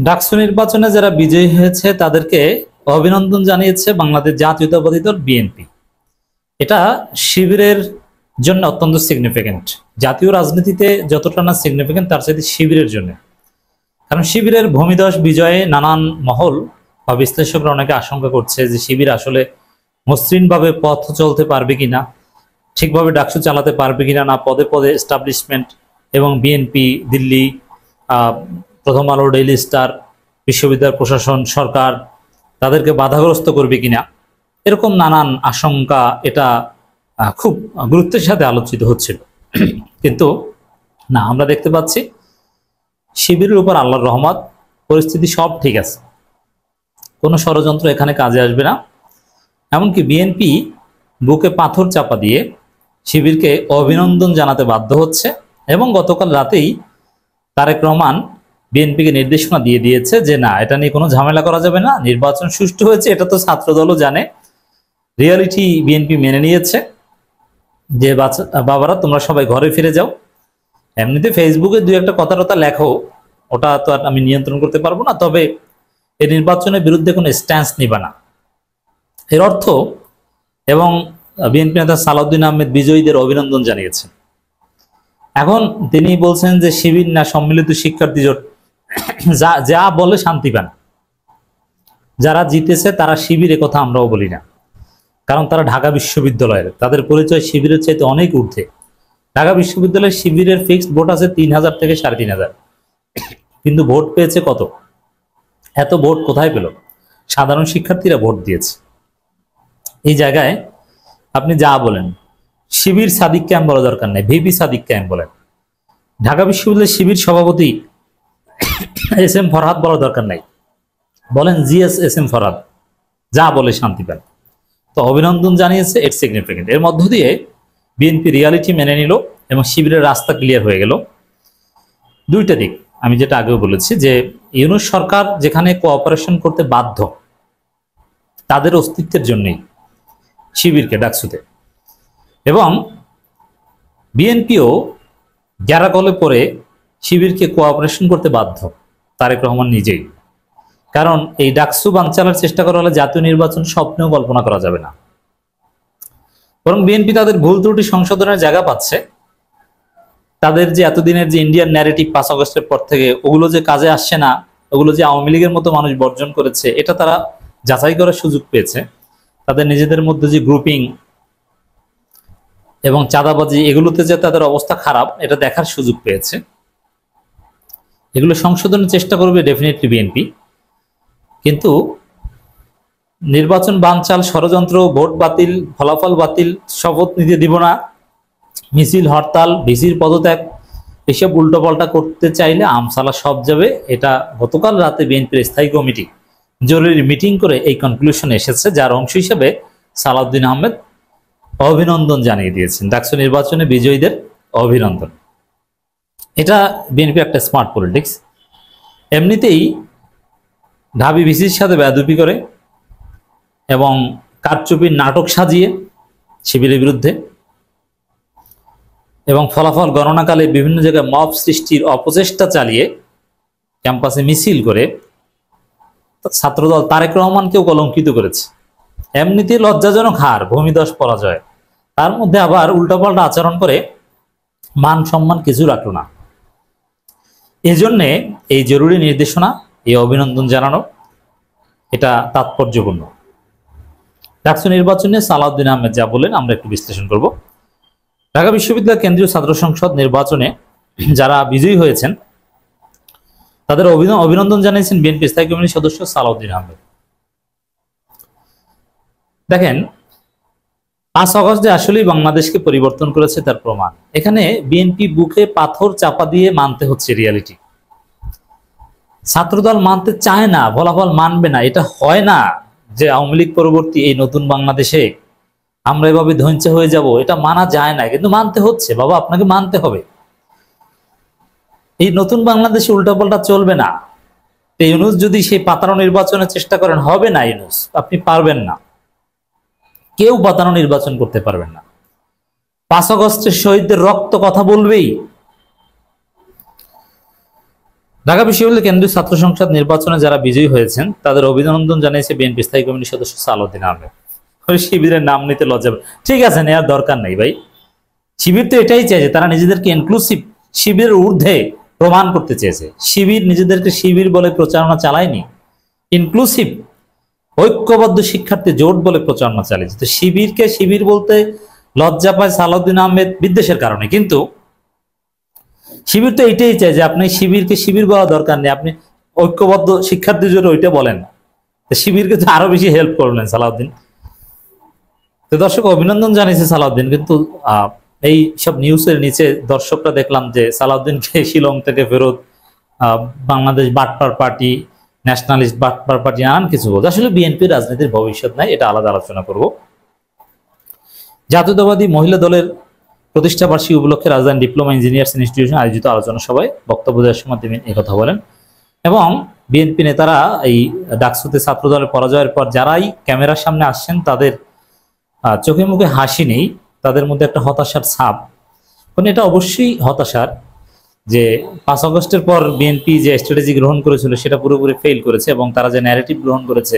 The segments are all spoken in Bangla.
ডাকসু নির্বাচনে যারা বিজয়ী হয়েছে তাদেরকে অভিনন্দন জানিয়েছে বাংলাদেশ জাতীয়তাবাদী দল বিএনপি। এটা শিবিরের জন্য অত্যন্ত সিগনিফিকেন্ট। জাতীয় রাজনীতিতে যতটা না সিগনিফিকেন্ট তার চাইতে শিবিরের জন্য। কারণ শিবিরের ভূমিধস বিজয়ে নানান মহল বা বিশ্লেষকরা অনেকে আশঙ্কা করছে যে শিবির আসলে মসৃণভাবে পথ চলতে পারবে কিনা, ঠিকভাবে ডাকসু চালাতে পারবে কিনা, না পদে পদে এস্টাবলিশমেন্ট এবং বিএনপি, দিল্লি, প্রথম আলো, ডেইলি স্টার, বিশ্ববিদ্যালয় প্রশাসন, সরকার তাদেরকে বাধাগ্রস্ত করবে কিনা, এরকম নানান আশঙ্কা এটা খুব গুরুত্বের সাথে আলোচিত হচ্ছিল। কিন্তু না, আমরা দেখতে পাচ্ছি শিবিরের উপর আল্লাহর রহমত, পরিস্থিতি সব ঠিক আছে, কোনো ষড়যন্ত্র এখানে কাজে আসবে না। এমনকি বিএনপি বুকে পাথর চাপা দিয়ে শিবিরকে অভিনন্দন জানাতে বাধ্য হচ্ছে এবং গতকাল রাতেই তারেক রহমান বিএনপিকে নির্দেশনা দিয়ে দিয়েছে যে না, এটা নিয়ে কোনো ঝামেলা করা যাবে না, নির্বাচন সুষ্ঠু হয়েছে, এটা তো ছাত্রদলও জানে, রিয়ালিটি বিএনপি মেনে নিয়েছে যে বাবারা তোমরা সবাই ঘরে ফিরে যাও। এমনিতে ফেসবুকে দুই একটা কথা টথা লেখো, ওটা তো আর আমি নিয়ন্ত্রণ করতে পারবো না, তবে এই নির্বাচনের বিরুদ্ধে কোনো স্ট্যান্স নিবা না, এর অর্থ। এবং বিএনপি নেতা সালাউদ্দিন আহমেদ বিজয়ীদের অভিনন্দন জানিয়েছেন। এখন তিনি বলছেন যে শিবির না সম্মিলিত শিক্ষার্থী জোট, যা বলে শান্তি পান। যারা জিতেছে তারা শিবির, কথা আমরাও বলি না, কারণ তারা ঢাকা বিশ্ববিদ্যালয়ের, তাদের পরিচয় শিবিরের চাইতে অনেক ঊর্ধ্বে। ঢাকা বিশ্ববিদ্যালয়ের শিবিরের ফিক্সড ভোট আছে 3000 থেকে 3500, কিন্তু ভোট পেয়েছে কত? এত ভোট কোথায় পেল? সাধারণ শিক্ষার্থীরা ভোট দিয়েছে। এই জায়গায় আপনি যা বলেন, শিবির সাদিক ক্যাম্প বলা দরকার নেই, ভিপি সাদিক ক্যাম্প বলেন। ঢাকা বিশ্ববিদ্যালয়ের শিবির সভাপতি এস এম ফরহাদ বলা দরকার নাই, বলেন জিএস এস এম ফরহাদ, যা বলে শান্তি পান। তো অভিনন্দন জানিয়েছে, ইটস সিগনিফিকেন্ট। এর মধ্য দিয়ে বিএনপি রিয়ালিটি মেনে নিল এবং শিবিরের রাস্তা ক্লিয়ার হয়ে গেল। দুইটা দিক, আমি যেটা আগেও বলেছি যে ইউনূস সরকার যেখানে কোঅপারেশন করতে বাধ্য তাদের অস্তিত্বের জন্যই শিবিরকে ডাকসুতে, এবং বিএনপিও যারা গলে পড়ে শিবিরকে কোঅপারেশন করতে বাধ্য তারেক রহমান নিজেই। কারণ এই ডাকসু বানচালের চেষ্টা করা হলে জাতীয় নির্বাচন স্বপ্নেও কল্পনা করা যাবে না। বরং বিএনপি তাদের ভুল ত্রুটি সংশোধনের জায়গা পাচ্ছে। তাদের যে এতদিনের যে ইন্ডিয়ান ন্যারেটিভ 5 আগস্টের পর থেকে, ওগুলো যে কাজে আসছে না, ওগুলো যে আওয়ামী লীগের মতো মানুষ বর্জন করেছে, এটা তারা যাচাই করার সুযোগ পেয়েছে। তাদের নিজেদের মধ্যে যে গ্রুপিং এবং চাঁদাবাজি, এগুলোতে যে তাদের অবস্থা খারাপ, এটা দেখার সুযোগ পেয়েছে। এগুলো সংশোধনের চেষ্টা করবে ডেফিনেটলি বিএনপি। কিন্তু নির্বাচন বানচাল, ষড়যন্ত্র, ভোট বাতিল, ফলাফল বাতিল, শপথ নিতে দিব না, মিছিল, হরতাল, ভিসির পদত্যাগ, এসব উল্টোপাল্টা করতে চাইলে আমসালা সব যাবে। এটা গতকাল রাতে বিএনপির স্থায়ী কমিটি জরুরি মিটিং করে এই কনক্লুশনে এসেছে, যার অংশ হিসেবে সালাউদ্দিন আহমেদ অভিনন্দন জানিয়ে দিয়েছেন। ডাকসু নির্বাচনে বিজয়ীদের অভিনন্দন। এটা বিএনপি একটা স্মার্ট পলিটিক্স। এমনিতেই ঢাবি ভিসির সাথে বেয়াদবি করে এবং কারচুপির নাটক সাজিয়ে শিবিরের বিরুদ্ধে, এবং ফলাফল গণনাকালে বিভিন্ন জায়গায় মব সৃষ্টির অপচেষ্টা চালিয়ে ক্যাম্পাসে মিছিল করে ছাত্রদল তারেক রহমানকেও কলঙ্কিত করেছে। এমনিতে লজ্জাজনক হার, ভূমিধস পরাজয়, তার মধ্যে আবার উল্টাপাল্টা আচরণ করে মান সম্মান কিছু রাখলো না। এজন্যে এই জরুরি নির্দেশনা, এই অভিনন্দন জানানো, এটা তাৎপর্যপূর্ণ। ডাকসু নির্বাচনে সালাউদ্দিন আহমেদ যা বলেন আমরা একটু বিশ্লেষণ করব। ঢাকা বিশ্ববিদ্যালয় কেন্দ্রীয় ছাত্র সংসদ নির্বাচনে যারা বিজয়ী হয়েছেন তাদের অভিনন্দন জানিয়েছেন বিএনপি স্থায়ী কমিটির সদস্য সালাউদ্দিন আহমেদ। দেখেন, 5 আগস্ট যে আসলেই বাংলাদেশকে পরিবর্তন করেছে তার প্রমাণ। এখানে বিএনপি বুকে পাথর চাপা দিয়ে মানতে হচ্ছে রিয়ালিটি। ছাত্রদল মানতে চায় না, ফলাফল মানবে না, এটা হয় না যে আওয়ামী লীগ পরবর্তী এই নতুন বাংলাদেশে আমরা এভাবে ধ্বংস হয়ে যাব, এটা মানা যায় না, কিন্তু মানতে হচ্ছে। বাবা, আপনাকে মানতে হবে। এই নতুন বাংলাদেশে উল্টাপাল্টা চলবে না। ইউনূস যদি সেই পাতানো নির্বাচনের চেষ্টা করেন, হবে না। ইউনূস, আপনি পারবেন না, কেউ পাতানো নির্বাচন করতে পারবেন না। 5 আগস্টের শহীদদের রক্ত কথা বলবেই। ঢাকা বিশ্ববিদ্যালয় কেন্দ্রীয় ছাত্র সংসদ নির্বাচনে যারা বিজয়ী হয়েছেন তাদের অভিনন্দন জানিয়েছে বিএনপি স্থায়ী কমিটির সদস্য সালাউদ্দিন আহমেদ। শিবিরের নাম নিতে লজ্জা, ঠিক আছে, নেওয়ার দরকার নেই ভাই। শিবির তো এটাই চাইছে, তারা নিজেদেরকে ইনক্লুসিভ, শিবিরের ঊর্ধ্বে প্রমাণ করতে চেয়েছে। শিবির নিজেদেরকে শিবির বলে প্রচারণা চালায়নি, ইনক্লুসিভ ঐক্যবদ্ধ শিক্ষার্থী জোট বলে প্রচারণা চালিয়েছে। তো শিবিরকে শিবির বলতে লজ্জা পায় সালাউদ্দিন আহমেদ বিদ্বেষের কারণে, কিন্তু শিবির তো এটাই চায় যে আপনি শিবিরকে শিবির বলা দরকার নেই, আপনি ঐক্যবদ্ধ শিক্ষার্থী জোট ওইটা বলেন। শিবিরকে তো আরো বেশি হেল্প করলেন সালাউদ্দিন। তো দর্শক অভিনন্দন জানিয়েছে সালাউদ্দিন, কিন্তু এই সব নিউজের নিচে দর্শকরা দেখলাম যে সালাউদ্দিনকে শিলং থেকে ফেরত বাংলাদেশ বাটপার পার্টি, ন্যাশনালিস্ট বাটপার পার্টি, নানান কিছু বলছে। আসলে বিএনপির রাজনীতির ভবিষ্যৎ নাই, এটা আলাদা আলোচনা করব। জাতীয়তাবাদী মহিলা দলের প্রতিষ্ঠা বার্ষিকী উপলক্ষে রাজধানী ডিপ্লোমা ইঞ্জিনিয়ার্স ইনস্টিটিউশন আয়োজিত আলোচনা সভায় বক্তব্য দেওয়ার সময় তিনি একথা বলেন। এবং বিএনপি নেতারা এই ডাকসুতে ছাত্র দলের পরাজয়ের পর যারাই ক্যামেরার সামনে আসছেন তাদের চোখে মুখে হাসি নেই, তাদের মধ্যে একটা হতাশার ছাপ। কারণ এটা অবশ্যই হতাশার যে 5 আগস্টের পর বিএনপি যে স্ট্র্যাটেজি গ্রহণ করেছিল সেটা পুরোপুরি ফেল করেছে, এবং তারা যে ন্যারেটিভ গ্রহণ করেছে,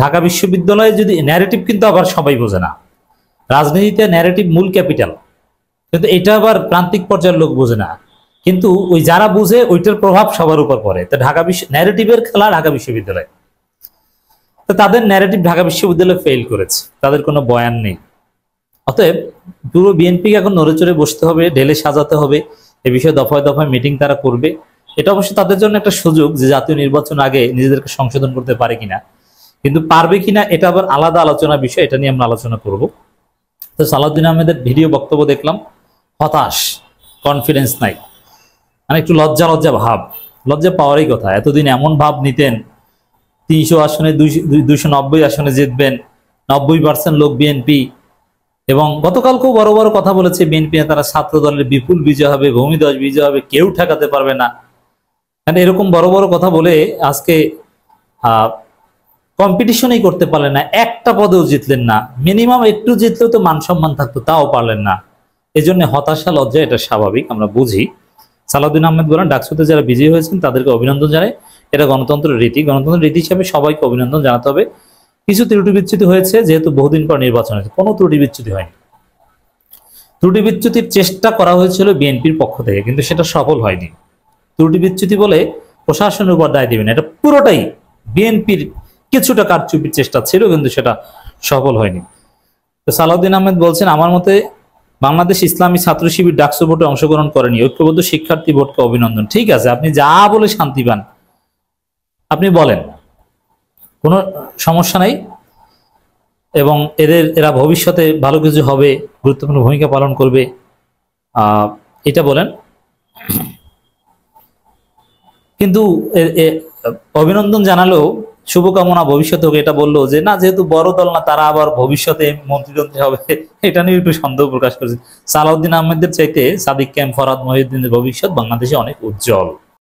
ঢাকা বিশ্ববিদ্যালয়ে যদি ন্যারেটিভ, কিন্তু আবার সবাই বোঝে না, রাজনীতিতে ন্যারেটিভ মূল ক্যাপিটাল, কিন্তু এটা আবার প্রান্তিক পর্যায়ের লোক বোঝে না, কিন্তু ওই যারা বুঝে ওইটার প্রভাব সবার উপর পড়ে। তো ন্যারেটিভের খেলা ঢাকা বিশ্ববিদ্যালয়, তো তাদের ন্যারেটিভ ঢাকা বিশ্ববিদ্যালয় ফেল করেছে, তাদের কোনো বয়ান নেই। অতএব পুরো বিএনপিকে এখন নড়েচড়ে বসতে হবে, ঢেলে সাজাতে হবে, এ বিষয়ে দফায় দফায় মিটিং তারা করবে। এটা অবশ্যই তাদের জন্য একটা সুযোগ যে জাতীয় নির্বাচন আগে নিজেদেরকে সংশোধন করতে পারে কিনা, কিন্তু পারবে কিনা এটা আবার আলাদা আলোচনার বিষয়, এটা নিয়ে আমরা আলোচনা করব। তো সালাউদ্দিন আহমেদের ভিডিও বক্তব্য দেখলাম, হতাশ, কনফিডেন্স নাই, মানে একটু লজ্জা লজ্জা ভাব, লজ্জা পাওয়ারই কথা। এতদিন এমন ভাব নিতেন 300 আসনে 290 আসনে জিতবেন, 90% লোক বিএনপি, এবং গতকালকেও বড় বড় কথা বলেছে বিএনপি নেতারা, ছাত্র দলের বিপুল বিজয় হবে, ভূমিধস বিজয় হবে, কেউ ঠেকাতে পারবে না। মানে এরকম বড় বড় কথা বলে আজকে কম্পিটিশনই করতে পারলেন না, একটা পদেও জিতলেন না, মিনিমাম একটু জিতলেও তো মান সম্মান থাকতো, তাও পারলেন না। এই জন্য হতাশা, লজ্জা, এটা স্বাভাবিক, আমরা বুঝি। সালাউদ্দিন আহমেদ বলেন ডাকসুতে যারা বিজয়ী হয়েছেন তাদেরকে অভিনন্দন জানাই, এটা গণতন্ত্রের রীতি, গণতন্ত্রের রীতি হিসাবে সবাইকে অভিনন্দন জানাতে হবে। কিছু ত্রুটি বিচ্যুতি হয়েছে, যেহেতু বহুদিন পর নির্বাচন হয়েছে, কোনো ত্রুটি বিচ্যুতি হয়নি। ত্রুটি বিচ্যুতির চেষ্টা করা হয়েছিল বিএনপির পক্ষ থেকে, কিন্তু সেটা সফল হয়নি। ত্রুটি বিচ্যুতি বলে প্রশাসনের উপর দায় দিবেন, এটা পুরোটাই বিএনপির কিছুটা কারচুপির চেষ্টা ছিল, কিন্তু সেটা সফল হয়নি। তো সালাউদ্দিন আহমেদ বলছেন, আমার মতে বাংলাদেশ ইসলামী ছাত্র শিবির ডাকসু ভোটে অংশগ্রহণ করেনি, ঐক্যবদ্ধ শিক্ষার্থী ভোটকে অভিনন্দন। ঠিক আছে, আপনি যা বলে শান্তি পান আপনি বলেন, কোনো সমস্যা নাই, এবং এরা ভবিষ্যতে ভালো কিছু হবে, গুরুত্বপূর্ণ ভূমিকা পালন করবে, এটা বলেন। কিন্তু অভিনন্দন জানালেও শুভকামনা ভবিষ্যতে হোক এটা বললো যে না, যেহেতু বড় দল না, তারা আবার ভবিষ্যতে মন্ত্রীতন্ত্রী হবে, এটা নিয়ে একটু সন্দেহ প্রকাশ করেছে। সালাউদ্দিন আহমেদের চাইতে সাদিক ক্যাম্প, ফরহাদ মহিউদ্দিনের ভবিষ্যৎ বাংলাদেশে অনেক উজ্জ্বল।